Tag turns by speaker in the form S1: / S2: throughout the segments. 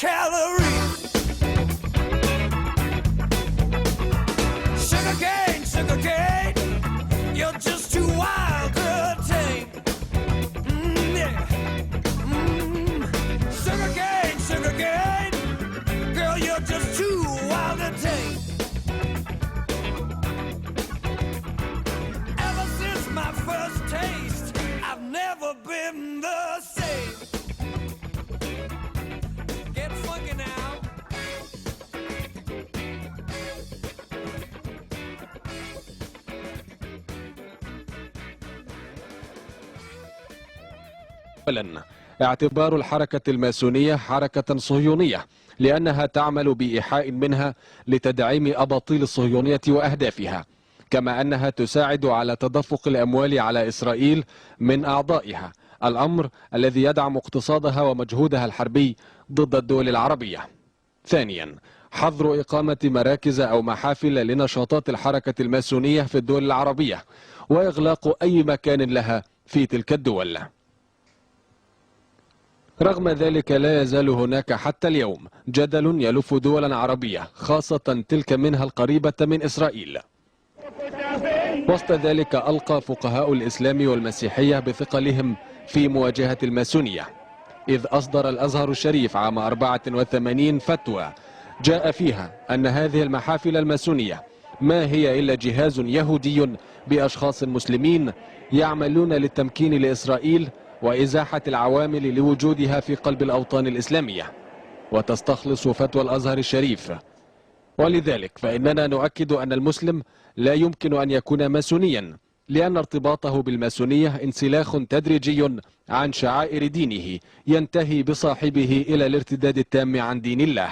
S1: calories. Sugar cane, you're just too wild to tame. Yeah. Sugar cane, girl, you're just too wild to tame. Ever since my first taste, I've never been the same. Get funky now.
S2: اعتبار الحركة الماسونية حركة صهيونية لأنها تعمل بإيحاء منها لتدعيم أباطيل الصهيونية وأهدافها، كما أنها تساعد على تدفق الأموال على إسرائيل من أعضائها، الأمر الذي يدعم اقتصادها ومجهودها الحربي ضد الدول العربية. ثانيا، حظر إقامة مراكز أو محافل لنشاطات الحركة الماسونية في الدول العربية وإغلاق أي مكان لها في تلك الدول. رغم ذلك لا يزال هناك حتى اليوم جدل يلف دولا عربية خاصة تلك منها القريبة من إسرائيل. وسط ذلك ألقى فقهاء الإسلام والمسيحية بثقلهم في مواجهة الماسونية، إذ أصدر الأزهر الشريف عام 84 فتوى جاء فيها أن هذه المحافل الماسونية ما هي إلا جهاز يهودي بأشخاص مسلمين يعملون للتمكين لإسرائيل وإزاحة العوامل لوجودها في قلب الأوطان الإسلامية، وتستخلص فتوى الأزهر الشريف. ولذلك فإننا نؤكد أن المسلم لا يمكن أن يكون ماسونيا، لأن ارتباطه بالماسونية انسلاخ تدريجي عن شعائر دينه ينتهي بصاحبه إلى الارتداد التام عن دين الله.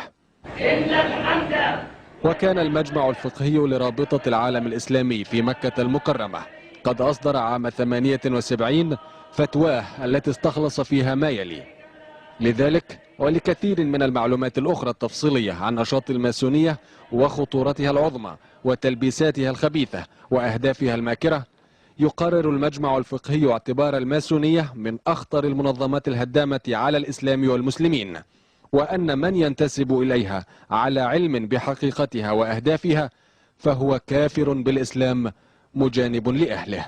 S2: وكان المجمع الفقهي لرابطة العالم الإسلامي في مكة المكرمة قد أصدر عام 78 فتواه التي استخلص فيها ما يلي. لذلك ولكثير من المعلومات الأخرى التفصيلية عن نشاط الماسونية وخطورتها العظمى وتلبيساتها الخبيثة وأهدافها الماكرة، يقرر المجمع الفقهي اعتبار الماسونية من أخطر المنظمات الهدامة على الإسلام والمسلمين، وأن من ينتسب إليها على علم بحقيقتها وأهدافها فهو كافر بالإسلام مجانب لأهله.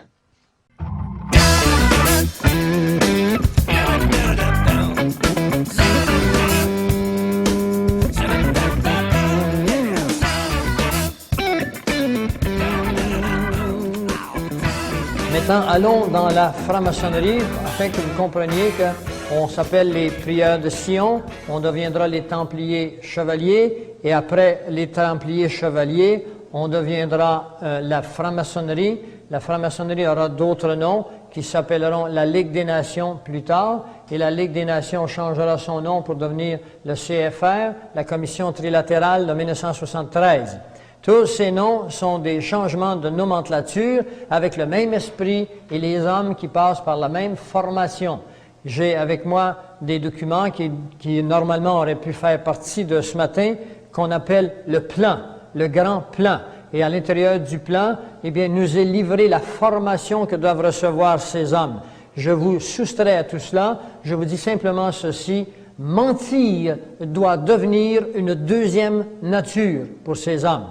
S3: Maintenant, allons dans la franc-maçonnerie afin que vous compreniez qu'on s'appelle les prieurs de Sion, on deviendra les Templiers chevaliers et après les Templiers chevaliers, on deviendra la franc-maçonnerie. La franc-maçonnerie aura d'autres noms qui s'appelleront la Ligue des Nations plus tard et la Ligue des Nations changera son nom pour devenir le CFR, la Commission trilatérale de 1973. Tous ces noms sont des changements de nomenclature avec le même esprit et les hommes qui passent par la même formation. J'ai avec moi des documents qui normalement auraient pu faire partie de ce matin, qu'on appelle le plan, le grand plan. Et à l'intérieur du plan, eh bien, nous est livré la formation que doivent recevoir ces hommes. Je vous soustrais à tout cela, je vous dis simplement ceci, mentir doit devenir une deuxième nature pour ces hommes.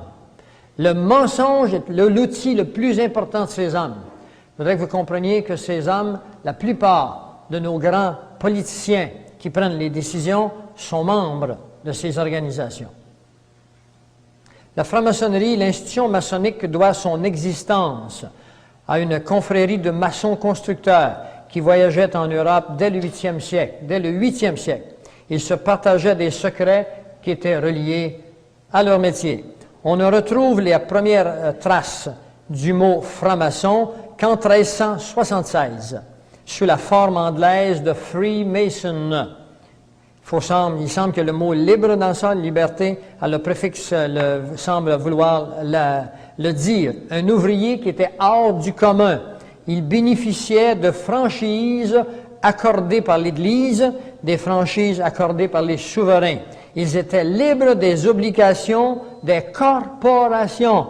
S3: Le mensonge est l'outil le plus important de ces hommes. Je voudrais que vous compreniez que ces hommes, la plupart de nos grands politiciens qui prennent les décisions, sont membres de ces organisations. La franc-maçonnerie, l'institution maçonnique doit son existence à une confrérie de maçons constructeurs qui voyageaient en Europe dès le 8e siècle. Dès le 8e siècle, ils se partageaient des secrets qui étaient reliés à leur métier. On ne retrouve les premières traces du mot franc-maçon qu'en 1376, sous la forme anglaise de Freemason. Il semble que le mot libre dans ça, liberté, le préfixe semble vouloir le dire. Un ouvrier qui était hors du commun. Il bénéficiait de franchises accordées par l'Église, des franchises accordées par les souverains. Ils étaient libres des obligations des corporations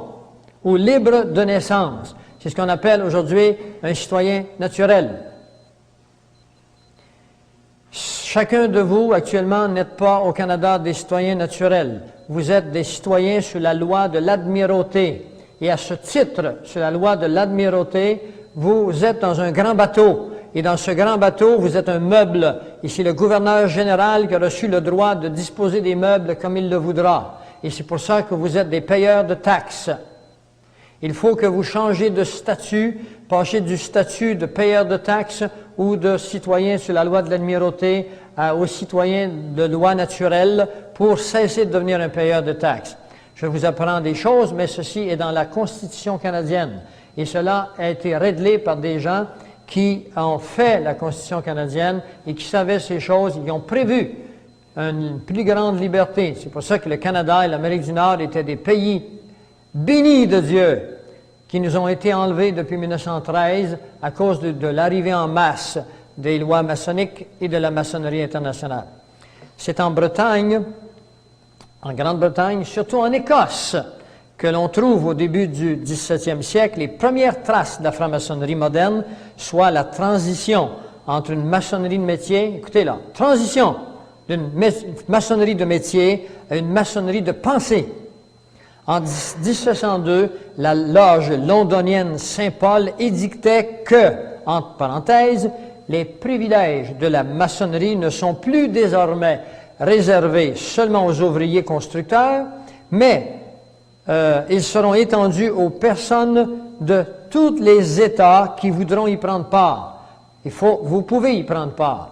S3: ou libres de naissance. C'est ce qu'on appelle aujourd'hui un citoyen naturel. Chacun de vous, actuellement, n'êtes pas au Canada des citoyens naturels. Vous êtes des citoyens sous la loi de l'amirauté. Et à ce titre, sur la loi de l'amirauté, vous êtes dans un grand bateau. Et dans ce grand bateau, vous êtes un meuble. Et c'est le gouverneur général qui a reçu le droit de disposer des meubles comme il le voudra. Et c'est pour ça que vous êtes des payeurs de taxes. Il faut que vous changiez de statut, passez du statut de payeur de taxes ou de citoyen sur la loi de l'amirauté aux citoyens de loi naturelle pour cesser de devenir un payeur de taxes. Je vous apprends des choses, mais ceci est dans la Constitution canadienne. Et cela a été réglé par des gens qui ont fait la Constitution canadienne et qui savaient ces choses, ils ont prévu une plus grande liberté. C'est pour ça que le Canada et l'Amérique du Nord étaient des pays bénis de Dieu, qui nous ont été enlevés depuis 1913 à cause de l'arrivée en masse des lois maçonniques et de la maçonnerie internationale. C'est en Bretagne, en Grande-Bretagne, surtout en Écosse, que l'on trouve au début du XVIIe siècle les premières traces de la franc-maçonnerie moderne, soit la transition entre une maçonnerie de métier, écoutez là, transition d'une maçonnerie de métier à une maçonnerie de pensée. En 1702, la loge londonienne Saint-Paul édictait que, entre parenthèses, les privilèges de la maçonnerie ne sont plus désormais réservés seulement aux ouvriers constructeurs, mais ils seront étendus aux personnes de tous les États qui voudront y prendre part. Vous pouvez y prendre part.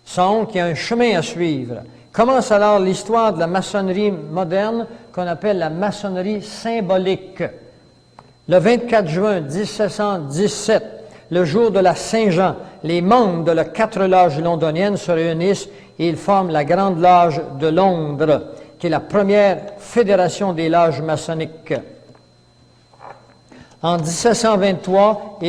S3: Sans qu'il y a un chemin à suivre. Commence alors l'histoire de la maçonnerie moderne qu'on appelle la maçonnerie symbolique. Le 24 juin 1717, le jour de la Saint-Jean, les membres de les 4 loges londoniennes se réunissent et ils forment la Grande Loge de Londres, qui est la première fédération des loges maçonniques. En 1723,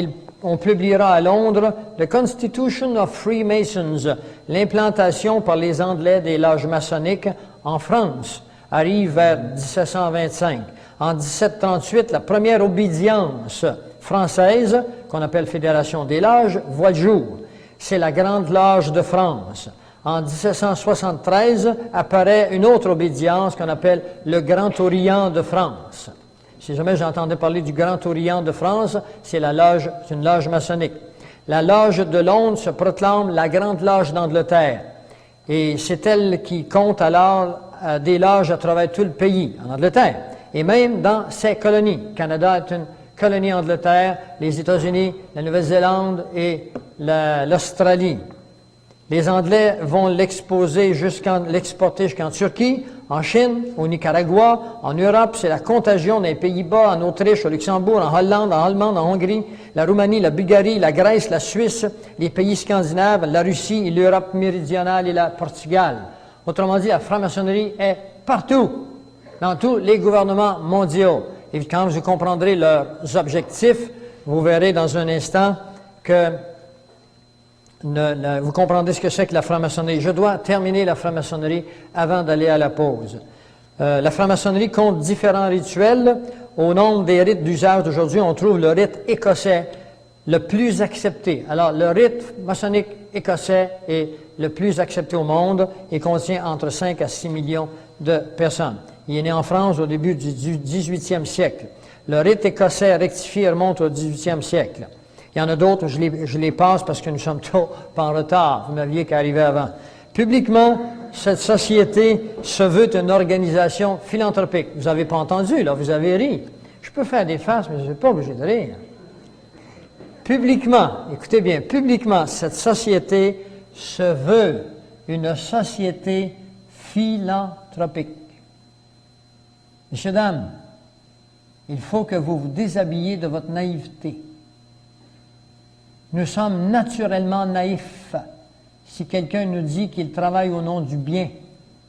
S3: on publiera à Londres « The Constitution of Freemasons », l'implantation par les Anglais des loges maçonniques en France, arrive vers 1725. En 1738, la première obédience française, qu'on appelle Fédération des loges, voit le jour. C'est la Grande Loge de France. En 1773, apparaît une autre obédience qu'on appelle le Grand Orient de France. Si jamais j'entendais parler du Grand Orient de France, c'est une loge maçonnique. La loge de Londres se proclame la Grande Loge d'Angleterre. Et c'est elle qui compte alors des loges à travers tout le pays, en Angleterre, et même dans ses colonies. Le Canada est une colonie Angleterre, les États-Unis, la Nouvelle-Zélande et l'Australie. Les Anglais vont l'exporter jusqu'en Turquie, en Chine, au Nicaragua, en Europe, c'est la contagion dans les Pays-Bas, en Autriche, au Luxembourg, en Hollande, en Allemagne, en Hongrie, la Roumanie, la Bulgarie, la Grèce, la Suisse, les pays scandinaves, la Russie, l'Europe méridionale et le Portugal. Autrement dit, la franc-maçonnerie est partout, dans tous les gouvernements mondiaux. Et quand vous comprendrez leurs objectifs, vous verrez dans un instant que vous comprendrez ce que c'est que la franc-maçonnerie. Je dois terminer la franc-maçonnerie avant d'aller à la pause. La franc-maçonnerie compte différents rituels. Au nombre des rites d'usage d'aujourd'hui, on trouve le rite écossais le plus accepté. Alors, le rite maçonnique écossais est le plus accepté au monde et contient entre 5 à 6 millions de personnes. Il est né en France au début du 18e siècle. Le rite écossais rectifié remonte au 18e siècle. Il y en a d'autres, je les passe parce que nous sommes trop en retard. Vous n'aviez qu'à arriver avant. Publiquement, cette société se veut une organisation philanthropique. Vous n'avez pas entendu, là, vous avez ri. Je peux faire des faces, mais je ne suis pas obligé de rire. Publiquement, écoutez bien, publiquement, cette société se veut une société philanthropique. Messieurs, dames, il faut que vous vous déshabilliez de votre naïveté. Nous sommes naturellement naïfs. Si quelqu'un nous dit qu'il travaille au nom du bien,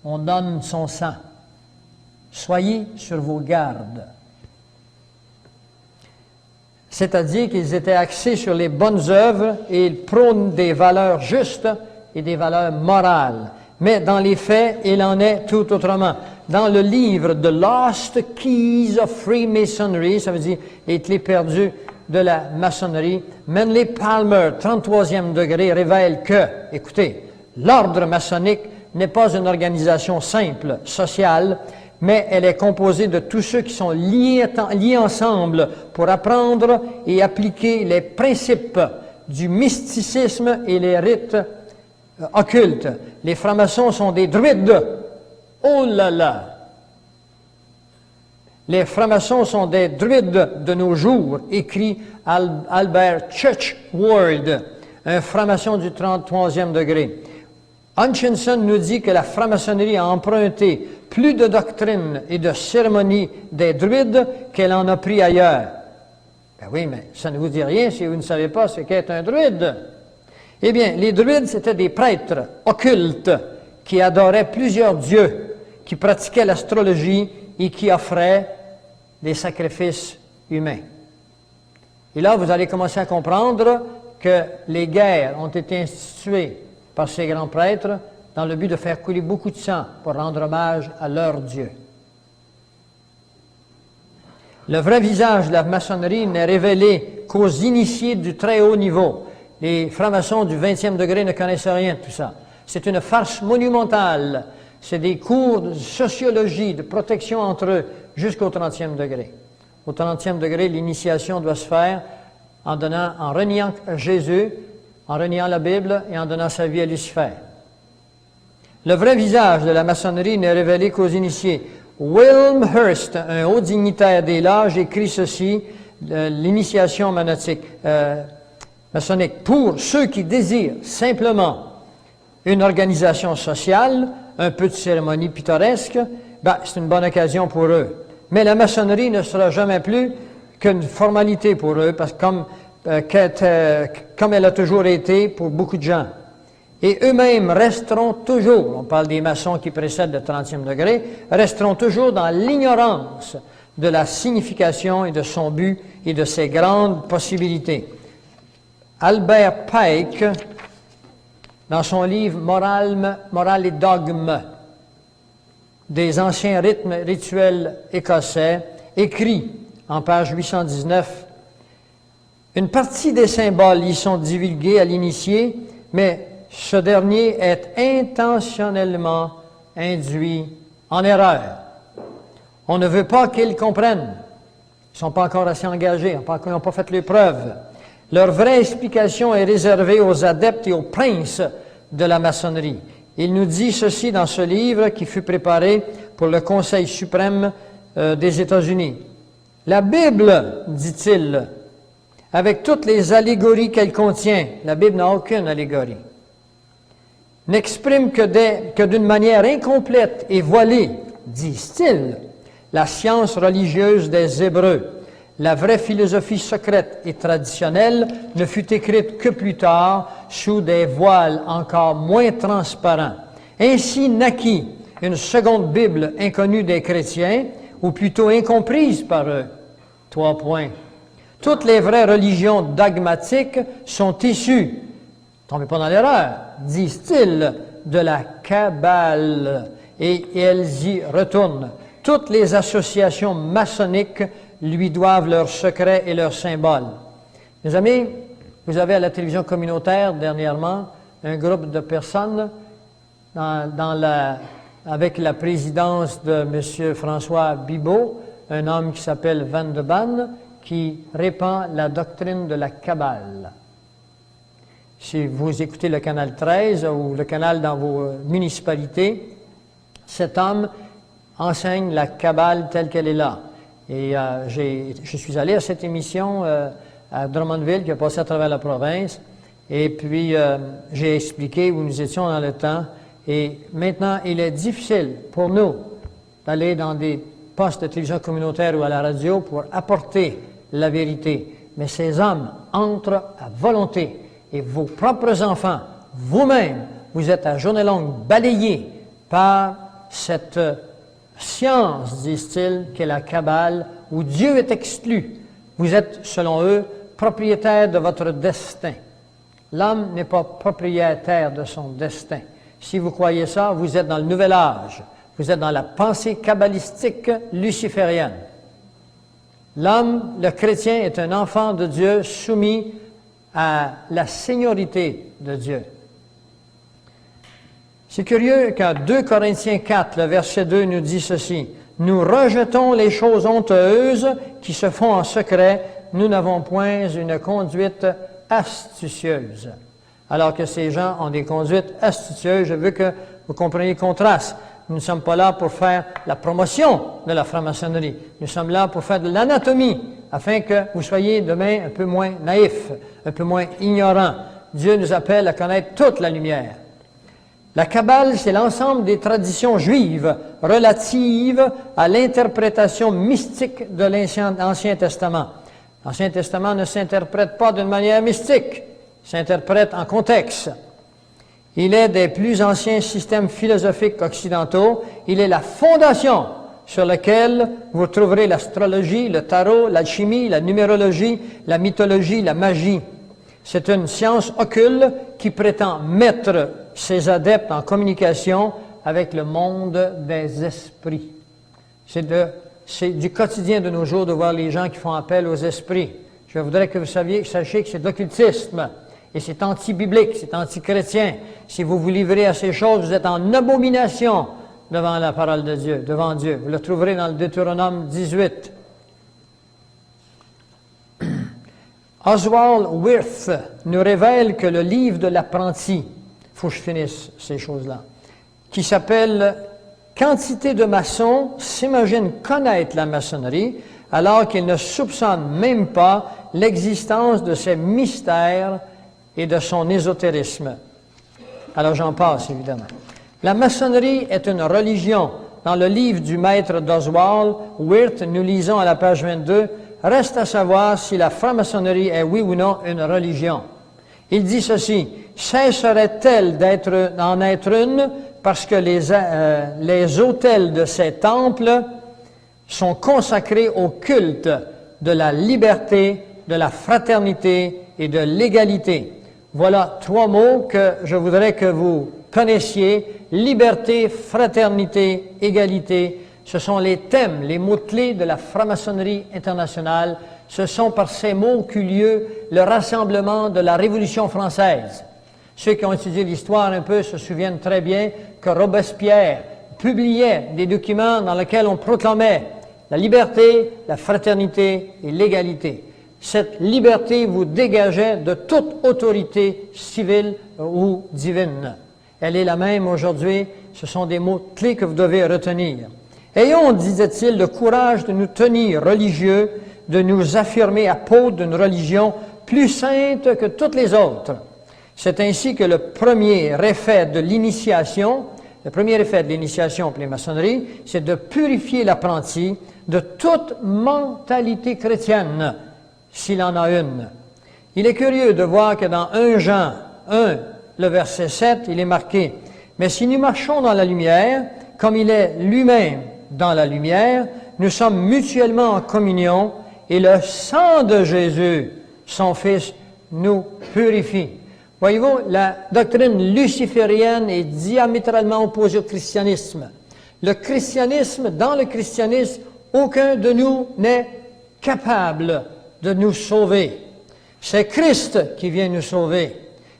S3: on donne son sang. Soyez sur vos gardes. C'est-à-dire qu'ils étaient axés sur les bonnes œuvres et ils prônent des valeurs justes et des valeurs morales. Mais dans les faits, il en est tout autrement. Dans le livre « The Lost Keys of Freemasonry », ça veut dire « les clés perdues de la maçonnerie », Manly Palmer, 33e degré, révèle que, écoutez, L'ordre maçonnique n'est pas une organisation simple, sociale, mais elle est composée de tous ceux qui sont liés ensemble pour apprendre et appliquer les principes du mysticisme et les rites occultes. Les francs-maçons sont des druides. Oh là là! Les francs-maçons sont des druides de nos jours, écrit Albert Churchward, un franc-maçon du 33e degré. Hutchinson nous dit que la franc-maçonnerie a emprunté plus de doctrines et de cérémonies des druides qu'elle en a pris ailleurs. Ben oui, mais ça ne vous dit rien si vous ne savez pas ce qu'est un druide. Eh bien, les druides, c'était des prêtres occultes qui adoraient plusieurs dieux, qui pratiquaient l'astrologie et qui offraient des sacrifices humains. Et là, vous allez commencer à comprendre que les guerres ont été instituées par ces grands prêtres dans le but de faire couler beaucoup de sang pour rendre hommage à leur Dieu. Le vrai visage de la maçonnerie n'est révélé qu'aux initiés du très haut niveau. Les francs-maçons du 20e degré ne connaissent rien de tout ça. C'est une farce monumentale. C'est des cours de sociologie, de protection entre eux, jusqu'au 30e degré. Au 30e degré, l'initiation doit se faire en reniant Jésus, en reniant la Bible et en donnant sa vie à Lucifer. Le vrai visage de la maçonnerie n'est révélé qu'aux initiés. William Hurst, un haut dignitaire des loges, écrit ceci, l'initiation maçonnique. Pour ceux qui désirent simplement une organisation sociale, un peu de cérémonie pittoresque, c'est une bonne occasion pour eux. Mais la maçonnerie ne sera jamais plus qu'une formalité pour eux, parce que comme elle a toujours été pour beaucoup de gens. Et eux-mêmes resteront toujours, on parle des maçons qui précèdent le 30e degré, resteront toujours dans l'ignorance de la signification et de son but et de ses grandes possibilités. Albert Pike, dans son livre Morale et dogme des anciens rythmes rituels écossais, écrit en page 819, « Une partie des symboles y sont divulgués à l'initié, mais ce dernier est intentionnellement induit en erreur. On ne veut pas qu'ils comprennent. Ils ne sont pas encore assez engagés, ils n'ont pas fait les preuves. Leur vraie explication est réservée aux adeptes et aux princes de la maçonnerie. Il nous dit ceci dans ce livre qui fut préparé pour le Conseil suprême des États-Unis. La Bible, dit-il, avec toutes les allégories qu'elle contient, la Bible n'a aucune allégorie, n'exprime que d'une manière incomplète et voilée, disent-ils, la science religieuse des Hébreux. La vraie philosophie secrète et traditionnelle ne fut écrite que plus tard sous des voiles encore moins transparents. Ainsi naquit une seconde Bible inconnue des chrétiens, ou plutôt incomprise par eux. 3 points. Toutes les vraies religions dogmatiques sont issues, tombez pas dans l'erreur, disent-ils, de la Kabbale, et elles y retournent. Toutes les associations maçonniques lui doivent leurs secrets et leurs symboles. Mes amis, vous avez à la télévision communautaire dernièrement un groupe de personnes avec la présidence de M. François Bibeau, un homme qui s'appelle Van de Ban, qui répand la doctrine de la Kabbale. Si vous écoutez le canal 13 ou le canal dans vos municipalités, cet homme enseigne la Kabbale telle qu'elle est là. Et je suis allé à cette émission à Drummondville qui a passé à travers la province. Et puis, j'ai expliqué où nous étions dans le temps. Et maintenant, il est difficile pour nous d'aller dans des postes de télévision communautaire ou à la radio pour apporter la vérité. Mais ces hommes entrent à volonté. Et vos propres enfants, vous-même, vous êtes à journée longue balayés par cette science, disent-ils, qu'est la Kabbale, où Dieu est exclu. Vous êtes, selon eux, propriétaire de votre destin. L'homme n'est pas propriétaire de son destin. Si vous croyez ça, vous êtes dans le nouvel âge. Vous êtes dans la pensée kabbalistique luciférienne. L'homme, le chrétien, est un enfant de Dieu soumis à la seigneurie de Dieu. C'est curieux qu'en 2 Corinthiens 4, le verset 2 nous dit ceci. « Nous rejetons les choses honteuses qui se font en secret. Nous n'avons point une conduite astucieuse. » Alors que ces gens ont des conduites astucieuses, je veux que vous compreniez le contraste. Nous ne sommes pas là pour faire la promotion de la franc-maçonnerie. Nous sommes là pour faire de l'anatomie, afin que vous soyez demain un peu moins naïfs, un peu moins ignorants. Dieu nous appelle à connaître toute la lumière. La Kabbale, c'est l'ensemble des traditions juives relatives à l'interprétation mystique de l'Ancien Testament. L'Ancien Testament ne s'interprète pas d'une manière mystique, il s'interprète en contexte. Il est des plus anciens systèmes philosophiques occidentaux. Il est la fondation sur laquelle vous trouverez l'astrologie, le tarot, l'alchimie, la numérologie, la mythologie, la magie. C'est une science occulte qui prétend mettre ses adeptes en communication avec le monde des esprits. C'est du quotidien de nos jours de voir les gens qui font appel aux esprits. Je voudrais que vous sachiez que c'est de l'occultisme. Et c'est anti-biblique, c'est anti-chrétien. Si vous vous livrez à ces choses, vous êtes en abomination devant la parole de Dieu, devant Dieu. Vous le trouverez dans le Deutéronome 18. Oswald Wirth nous révèle que le livre de l'apprenti, il faut que je finisse ces choses-là, qui s'appelle « Quantité de maçons s'imaginent connaître la maçonnerie alors qu'ils ne soupçonnent même pas l'existence de ces mystères et de son ésotérisme. » Alors j'en passe, évidemment. La maçonnerie est une religion. Dans le livre du maître d'Oswald Wirth, nous lisons à la page 22, « Reste à savoir si la franc-maçonnerie est oui ou non une religion. » Il dit ceci, « Cesserait-elle d'en être une parce que les autels de ces temples sont consacrés au culte de la liberté, de la fraternité et de l'égalité. » Voilà 3 mots que je voudrais que vous connaissiez. Liberté, fraternité, égalité. Ce sont les thèmes, les mots-clés de la franc-maçonnerie internationale. Ce sont par ces mots qu'eut lieu le rassemblement de la Révolution française. Ceux qui ont étudié l'histoire un peu se souviennent très bien que Robespierre publiait des documents dans lesquels on proclamait la liberté, la fraternité et l'égalité. Cette liberté vous dégageait de toute autorité civile ou divine. Elle est la même aujourd'hui. Ce sont des mots clés que vous devez retenir. Ayons, disait-il, le courage de nous tenir religieux, de nous affirmer apôtres d'une religion plus sainte que toutes les autres. C'est ainsi que le premier effet de l'initiation pour les maçonneries, c'est de purifier l'apprenti de toute mentalité chrétienne, s'il en a une. Il est curieux de voir que dans 1 Jean 1, le verset 7, il est marqué « Mais si nous marchons dans la lumière, comme il est lui-même dans la lumière, nous sommes mutuellement en communion, et le sang de Jésus, son Fils, nous purifie. » Voyez-vous, la doctrine luciférienne est diamétralement opposée au christianisme. Dans le christianisme, aucun de nous n'est capable de nous sauver. C'est Christ qui vient nous sauver.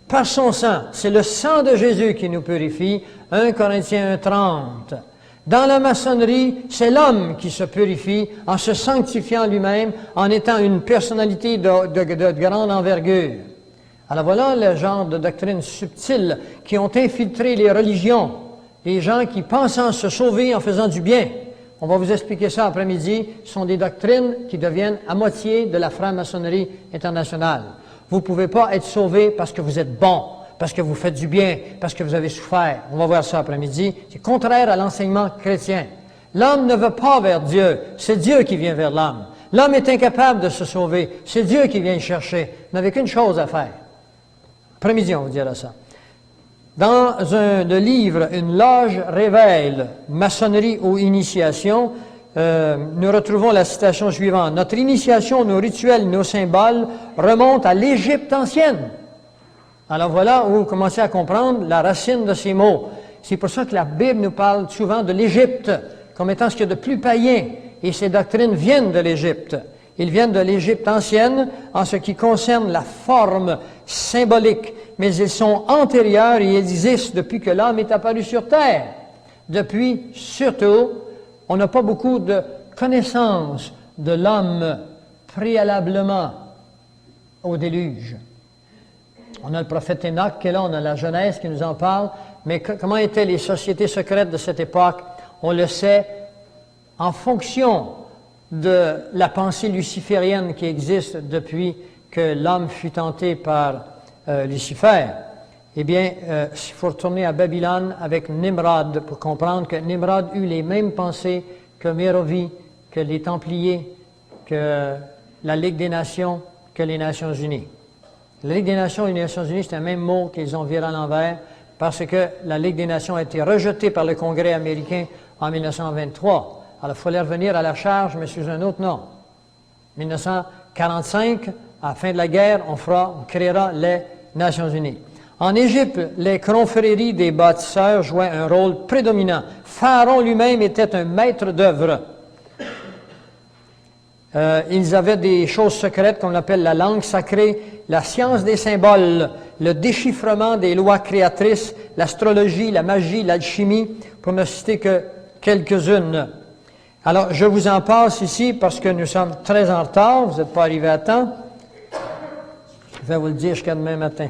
S3: Par son sang, c'est le sang de Jésus qui nous purifie. 1 Corinthiens 1:30. Dans la maçonnerie, c'est l'homme qui se purifie en se sanctifiant lui-même, en étant une personnalité de grande envergure. Alors voilà le genre de doctrines subtiles qui ont infiltré les religions. Les gens qui pensent se sauver en faisant du bien. On va vous expliquer ça après-midi. Ce sont des doctrines qui deviennent à moitié de la franc-maçonnerie internationale. Vous ne pouvez pas être sauvé parce que vous êtes bon, parce que vous faites du bien, parce que vous avez souffert. On va voir ça après-midi. C'est contraire à l'enseignement chrétien. L'homme ne veut pas vers Dieu. C'est Dieu qui vient vers l'homme. L'homme est incapable de se sauver. C'est Dieu qui vient le chercher. Vous n'avez qu'une chose à faire. Après-midi, on vous dira ça. Dans le livre « Une loge révèle, maçonnerie ou initiation », nous retrouvons la citation suivante. « Notre initiation, nos rituels, nos symboles remontent à l'Égypte ancienne. » Alors voilà où vous commencez à comprendre la racine de ces mots. C'est pour ça que la Bible nous parle souvent de l'Égypte comme étant ce qu'il y a de plus païen. Et ces doctrines viennent de l'Égypte. Ils viennent de l'Égypte ancienne en ce qui concerne la forme symbolique, mais ils sont antérieurs et ils existent depuis que l'homme est apparu sur terre. Depuis, surtout, on n'a pas beaucoup de connaissances de l'homme préalablement au déluge. On a le prophète Enoch qui est là, on a la Genèse qui nous en parle, mais comment étaient les sociétés secrètes de cette époque? On le sait en fonction de la pensée luciférienne qui existe depuis que l'homme fut tenté par Lucifer. Eh bien, il faut retourner à Babylone avec Nimrod pour comprendre que Nimrod eut les mêmes pensées que Mérovie, que les Templiers, que la Ligue des Nations, que les Nations Unies. La Ligue des Nations et les Nations Unies, c'est un même mot qu'ils ont viré à l'envers parce que la Ligue des Nations a été rejetée par le Congrès américain en 1923. Alors, il fallait revenir à la charge, mais sous un autre nom. 1945, à la fin de la guerre, on créera les Nations Unies. En Égypte, les confréries des bâtisseurs jouaient un rôle prédominant. Pharaon lui-même était un maître d'œuvre. Ils avaient des choses secrètes qu'on appelle la langue sacrée, la science des symboles, le déchiffrement des lois créatrices, l'astrologie, la magie, l'alchimie, pour ne citer que quelques-unes. Alors, je vous en passe ici parce que nous sommes très en retard, vous n'êtes pas arrivés à temps. Je vais vous le dire jusqu'à demain matin.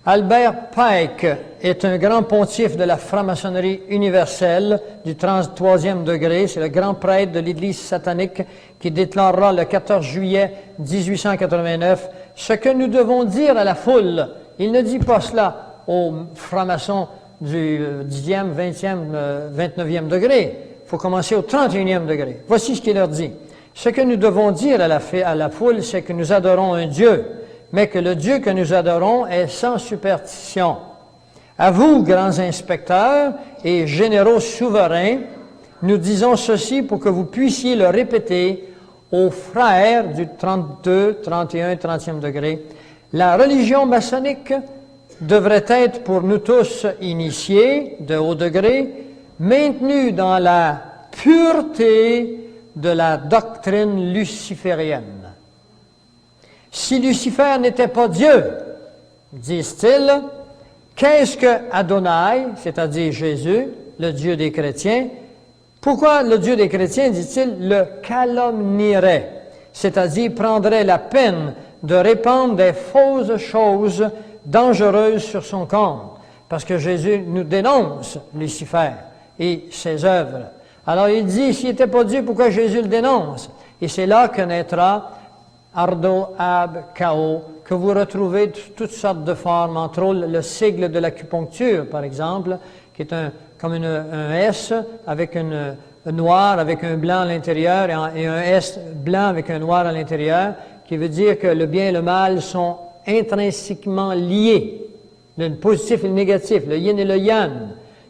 S3: Albert Pike est un grand pontife de la franc-maçonnerie universelle du 33e degré. C'est le grand prêtre de l'Église satanique qui déclarera le 14 juillet 1889 ce que nous devons dire à la foule. Il ne dit pas cela aux francs-maçons du 10e, 20e, 29e degré. Il faut commencer au 31e degré. Voici ce qu'il leur dit. Ce que nous devons dire à la foule, c'est que nous adorons un Dieu, mais que le Dieu que nous adorons est sans superstition. À vous, grands inspecteurs et généraux souverains, nous disons ceci pour que vous puissiez le répéter aux frères du 32, 31 et 30e degré. La religion maçonnique devrait être pour nous tous initiés de haut degré, maintenue dans la pureté de la doctrine luciférienne. Si Lucifer n'était pas Dieu, disent-ils, qu'est-ce que Adonai, c'est-à-dire Jésus, le Dieu des chrétiens, pourquoi le Dieu des chrétiens, dit-il, le calomnierait, c'est-à-dire prendrait la peine de répandre des fausses choses dangereuses sur son compte, parce que Jésus nous dénonce Lucifer et ses œuvres. Alors il dit, s'il n'était pas Dieu, pourquoi Jésus le dénonce? Et c'est là que naîtra Ardo Ab Kao, que vous retrouvez toutes sortes de formes, entre autres le sigle de l'acupuncture, par exemple, qui est comme un S avec un noir avec un blanc à l'intérieur et un S blanc avec un noir à l'intérieur, qui veut dire que le bien et le mal sont intrinsèquement liés, le positif et le négatif, le yin et le yang.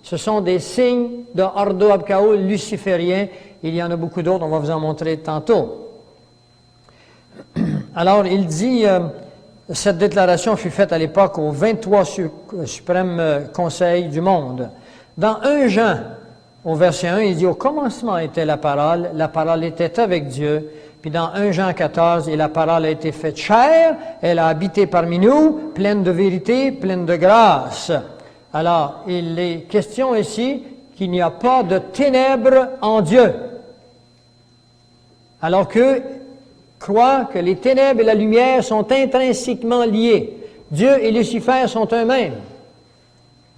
S3: Ce sont des signes de Ardo Ab Kao luciférien. Il y en a beaucoup d'autres, on va vous en montrer tantôt. Alors, il dit, cette déclaration fut faite à l'époque au 23 suprême Conseil du monde. Dans 1 Jean, au verset 1, il dit, au commencement était la parole était avec Dieu. Puis dans 1 Jean 14, et la parole a été faite chair, elle a habité parmi nous, pleine de vérité, pleine de grâce. Alors, il est question ici qu'il n'y a pas de ténèbres en Dieu. Alors que croient que les ténèbres et la lumière sont intrinsèquement liés. Dieu et Lucifer sont eux-mêmes.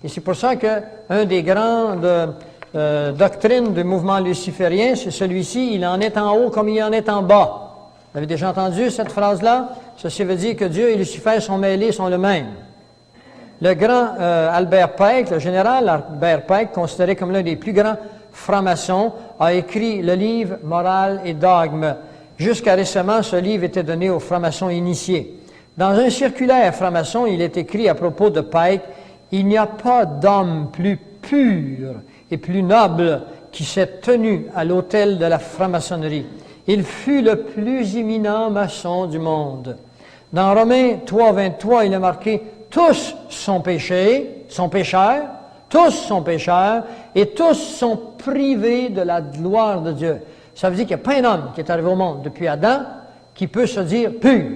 S3: Et c'est pour ça qu'un des grandes doctrines du mouvement luciférien, c'est celui-ci, il en est en haut comme il en est en bas. Vous avez déjà entendu cette phrase-là? Ceci veut dire que Dieu et Lucifer sont mêlés, sont le même. Le grand Albert Pike, le général Albert Pike, considéré comme l'un des plus grands francs-maçons, a écrit le livre « Morale et dogme ». Jusqu'à récemment, ce livre était donné aux francs-maçons initiés. Dans un circulaire franc-maçon, il est écrit à propos de Pike, « Il n'y a pas d'homme plus pur et plus noble qui s'est tenu à l'autel de la franc-maçonnerie. Il fut le plus éminent maçon du monde. » Dans Romains 3, 23, il est marqué, « Tous sont pécheurs, tous sont pécheurs, et tous sont privés de la gloire de Dieu. » Ça veut dire qu'il n'y a pas un homme qui est arrivé au monde depuis Adam qui peut se dire pur.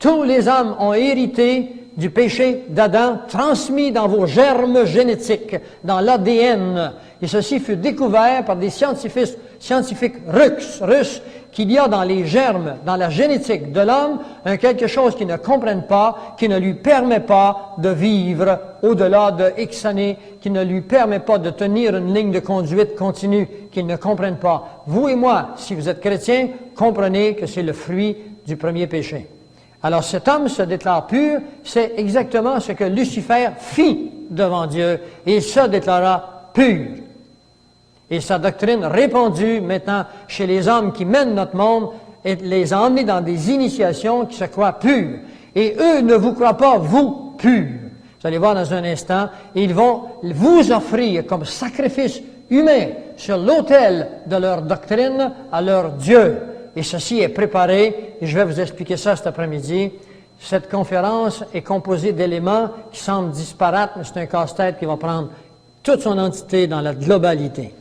S3: Tous les hommes ont hérité du péché d'Adam transmis dans vos germes génétiques, dans l'ADN. Et ceci fut découvert par des scientifiques russes qu'il y a dans les germes, dans la génétique de l'homme, quelque chose qu'ils ne comprennent pas, qui ne lui permet pas de vivre au-delà de X années, qui ne lui permet pas de tenir une ligne de conduite continue, qu'ils ne comprennent pas. Vous et moi, si vous êtes chrétiens, comprenez que c'est le fruit du premier péché. Alors cet homme se déclare pur, c'est exactement ce que Lucifer fit devant Dieu, et il se déclara pur. Et sa doctrine répandue maintenant chez les hommes qui mènent notre monde, et les a emmenés dans des initiations qui se croient pures. Et eux ne vous croient pas, vous, purs. Vous allez voir dans un instant, ils vont vous offrir comme sacrifice humain sur l'autel de leur doctrine à leur Dieu. Et ceci est préparé, et je vais vous expliquer ça cet après-midi. Cette conférence est composée d'éléments qui semblent disparates, mais c'est un casse-tête qui va prendre toute son entité dans la globalité.